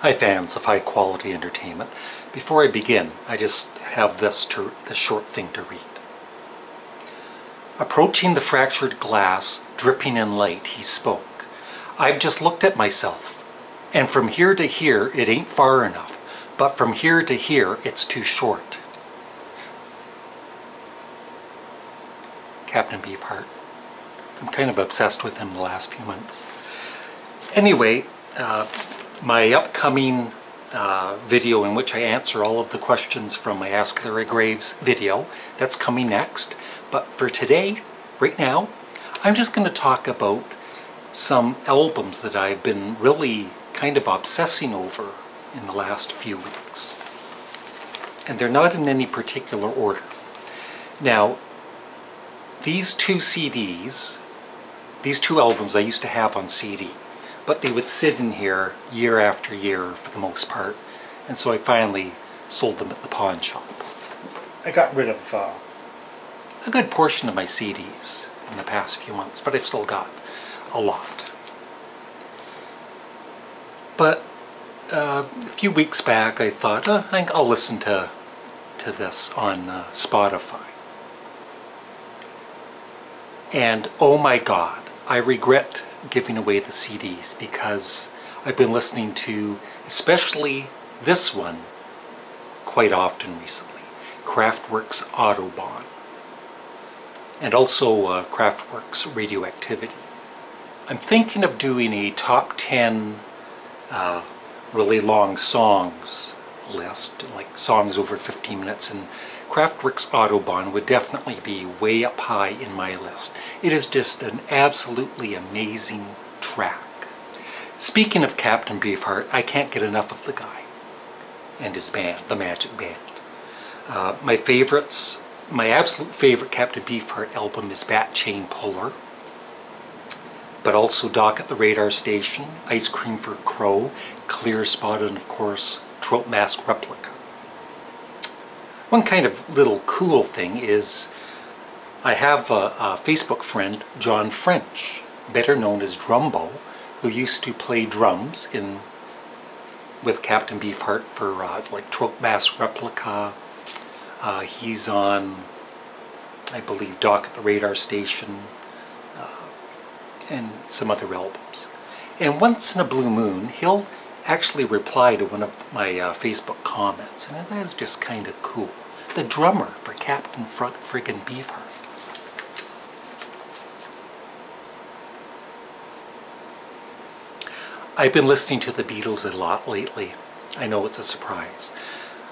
Hi fans of high quality entertainment. Before I begin, I just have this short thing to read. Approaching the fractured glass, dripping in light, he spoke. I've just looked at myself, and from here to here it ain't far enough, but from here to here it's too short. Captain Beefheart. I'm kind of obsessed with him the last few months. Anyway, my upcoming video in which I answer all of the questions from my Ask Larry Graves video, that's coming next. But for today, right now, I'm just going to talk about some albums that I've been really kind of obsessing over in the last few weeks. And they're not in any particular order. Now, these two CDs, these two albums I used to have on CD, but they would sit in here year after year for the most part, and so I finally sold them at the pawn shop. I got rid of a good portion of my CDs in the past few months, but I've still got a lot. But a few weeks back I thought, I think I'll listen to this on Spotify. And oh my God, I regret giving away the CDs because I've been listening to, especially this one, quite often recently, Kraftwerk's Autobahn, and also Kraftwerk's Radioactivity. I'm thinking of doing a top 10 really long songs list, like songs over 15 minutes, and Kraftwerk's Autobahn would definitely be way up high in my list. It is just an absolutely amazing track. Speaking of Captain Beefheart, I can't get enough of the guy and his band, the Magic Band. My favorites, my absolute favorite Captain Beefheart album is Bat Chain Puller, but also Dock at the Radar Station, Ice Cream for Crow, Clear Spot, and of course Trout Mask Replica. One kind of little cool thing is I have a Facebook friend, John French, better known as Drumbo, who used to play drums with Captain Beefheart for like Trout Mask Replica. He's on, I believe, Dock at the Radar Station, and some other albums. And once in a blue moon, he'll actually reply to one of my Facebook comments, and that is just kind of cool. The drummer for Captain friggin' Beefheart. I've been listening to the Beatles a lot lately. I know it's a surprise.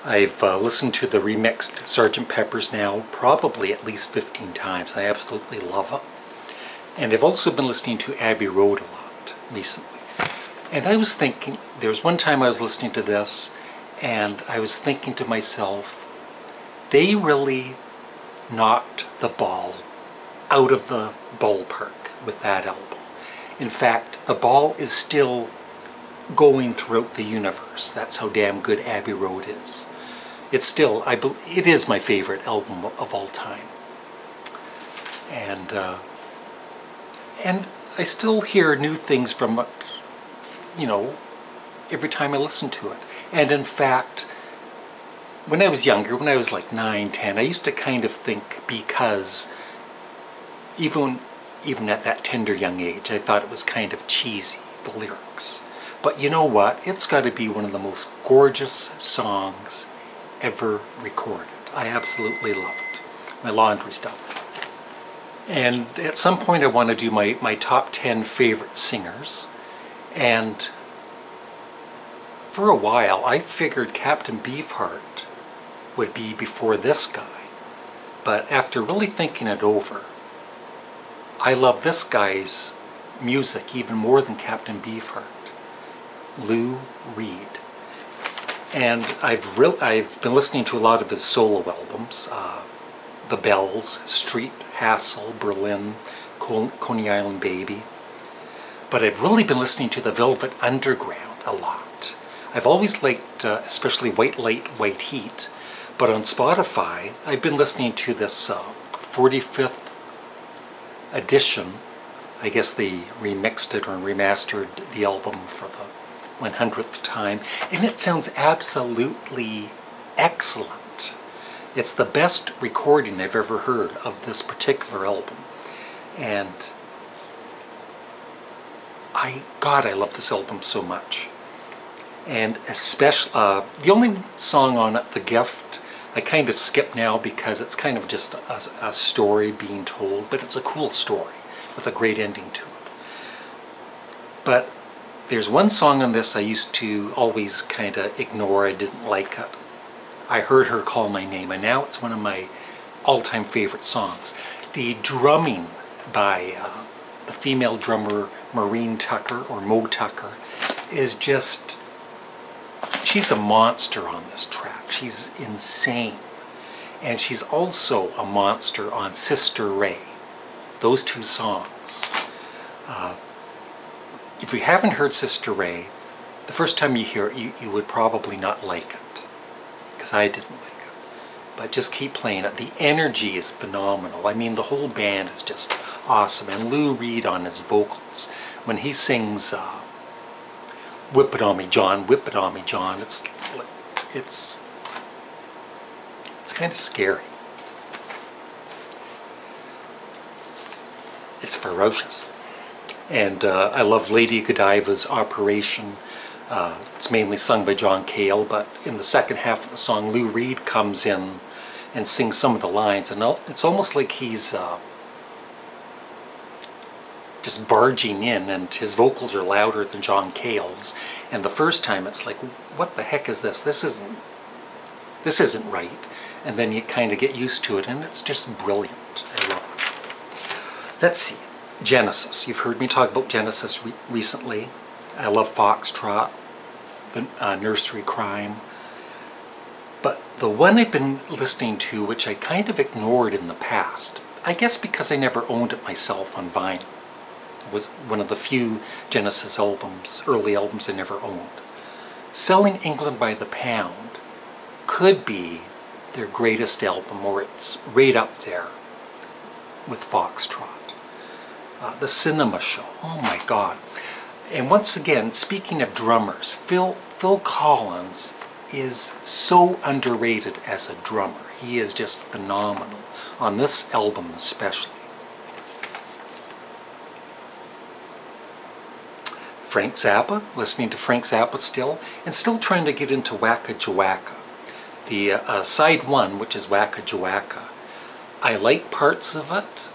I've listened to the remixed Sgt. Pepper's now probably at least 15 times. I absolutely love it. And I've also been listening to Abbey Road a lot recently. And I was thinking, there was one time I was listening to this, and I was thinking to myself, they really knocked the ball out of the ballpark with that album. In fact, the ball is still going throughout the universe. That's how damn good Abbey Road is. It's still, it is my favorite album of all time. And I still hear new things from it, you know, every time I listen to it. And in fact, when I was younger, when I was like 9, 10, I used to kind of think, because even at that tender young age, I thought it was kind of cheesy, the lyrics. But you know what? It's got to be one of the most gorgeous songs ever recorded. I absolutely love it. My laundry's done. And at some point I want to do my top 10 favorite singers. And for a while I figured Captain Beefheart would be before this guy. But after really thinking it over, I love this guy's music even more than Captain Beefheart. Lou Reed. And I've been listening to a lot of his solo albums. The Bells, Street, Hassle, Berlin, Coney Island Baby. But I've really been listening to the Velvet Underground a lot. I've always liked, especially White Light, White Heat. But on Spotify, I've been listening to this 45th edition. I guess they remixed it or remastered the album for the 100th time, and it sounds absolutely excellent. It's the best recording I've ever heard of this particular album, and God, I love this album so much. And especially, the only song on it, The Gift, I kind of skip now because it's kind of just a story being told, but it's a cool story with a great ending to it. But there's one song on this I used to always kind of ignore. I didn't like it. I Heard Her Call My Name, and now it's one of my all-time favorite songs. The drumming by the female drummer Maureen Tucker, or Mo Tucker, is just, she's a monster on this track. She's insane. And she's also a monster on Sister Ray. Those two songs. If you haven't heard Sister Ray, the first time you hear it, you would probably not like it. Because I didn't like it. But just keep playing it. The energy is phenomenal. I mean, the whole band is just awesome. And Lou Reed on his vocals, when he sings Whip It On Me, John, Whip It On Me, John, it's kind of scary. It's ferocious. And I love Lady Godiva's Operation. It's mainly sung by John Cale, but in the second half of the song, Lou Reed comes in and sings some of the lines, and it's almost like he's just barging in, and his vocals are louder than John Cale's. And the first time it's like, what the heck is this? This isn't right. And then you kind of get used to it, and it's just brilliant. I love it. Let's see. Genesis. You've heard me talk about Genesis recently. I love Foxtrot, the Nursery Crime. But the one I've been listening to, which I kind of ignored in the past, I guess because I never owned it myself on vinyl, was one of the few Genesis albums, early albums I never owned. Selling England by the Pound could be their greatest album, or it's right up there with Foxtrot. The Cinema Show, oh my God. And once again, speaking of drummers, Phil Collins is so underrated as a drummer. He is just phenomenal, on this album especially. Frank Zappa, listening to Frank Zappa still, and still trying to get into Wacka Jawacka. The side one, which is Wacka Jawacka, I like parts of it.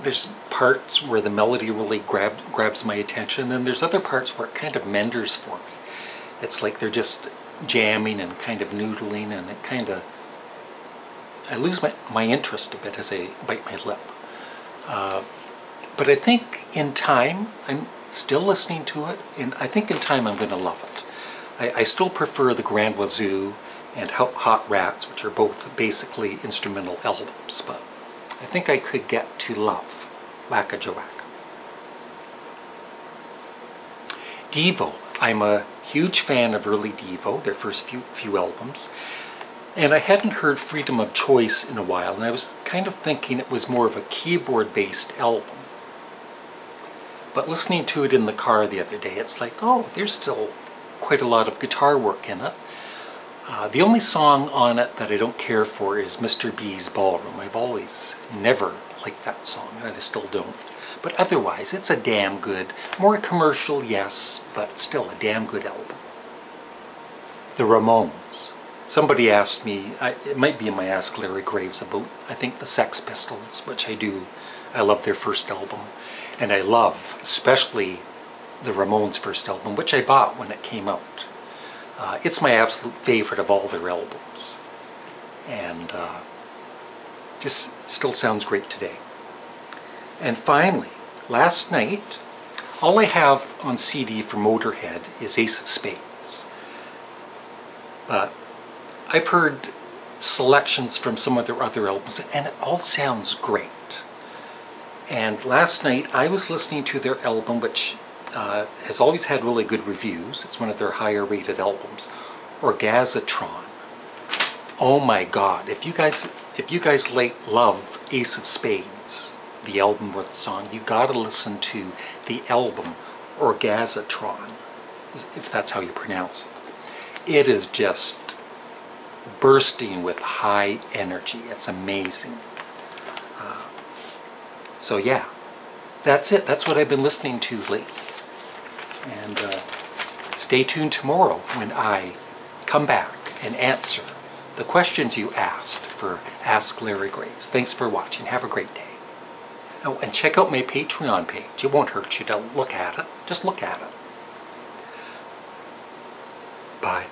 There's parts where the melody really grabs my attention, and there's other parts where it kind of menders for me. It's like they're just jamming and kind of noodling, and it kind of, I lose my interest a bit as I bite my lip. But I think in time, I'm still listening to it, and I think in time I'm going to love it. I still prefer the Grand Wazoo and Hot Rats, which are both basically instrumental albums, but I think I could get to love Wacka Jawacka. Devo. I'm a huge fan of early Devo, their first few albums, and I hadn't heard Freedom of Choice in a while, and I was kind of thinking it was more of a keyboard-based album. But listening to it in the car the other day, it's like, oh, there's still quite a lot of guitar work in it. The only song on it that I don't care for is Mr. B's Ballroom. I've always never liked that song, and I still don't. But otherwise, it's a damn good, more commercial, yes, but still a damn good album. The Ramones. Somebody asked me, it might be in my Ask Larry Graves, about, I think, the Sex Pistols, which I do. I love their first album. And I love, especially, the Ramones' first album, which I bought when it came out. It's my absolute favorite of all their albums. And just still sounds great today. And finally, last night, all I have on CD for Motorhead is Ace of Spades. But I've heard selections from some of their other albums, and it all sounds great. And last night, I was listening to their album, which has always had really good reviews. It's one of their higher rated albums, Orgasatron. Oh my God! If you guys love Ace of Spades, the album or the song, you gotta listen to the album Orgasatron, if that's how you pronounce it. It is just bursting with high energy. It's amazing. So yeah, that's it. That's what I've been listening to lately. And stay tuned tomorrow when I come back and answer the questions you asked for Ask Larry Graves. Thanks for watching. Have a great day. Oh, and check out my Patreon page. It won't hurt you to look at it. Just look at it. Bye.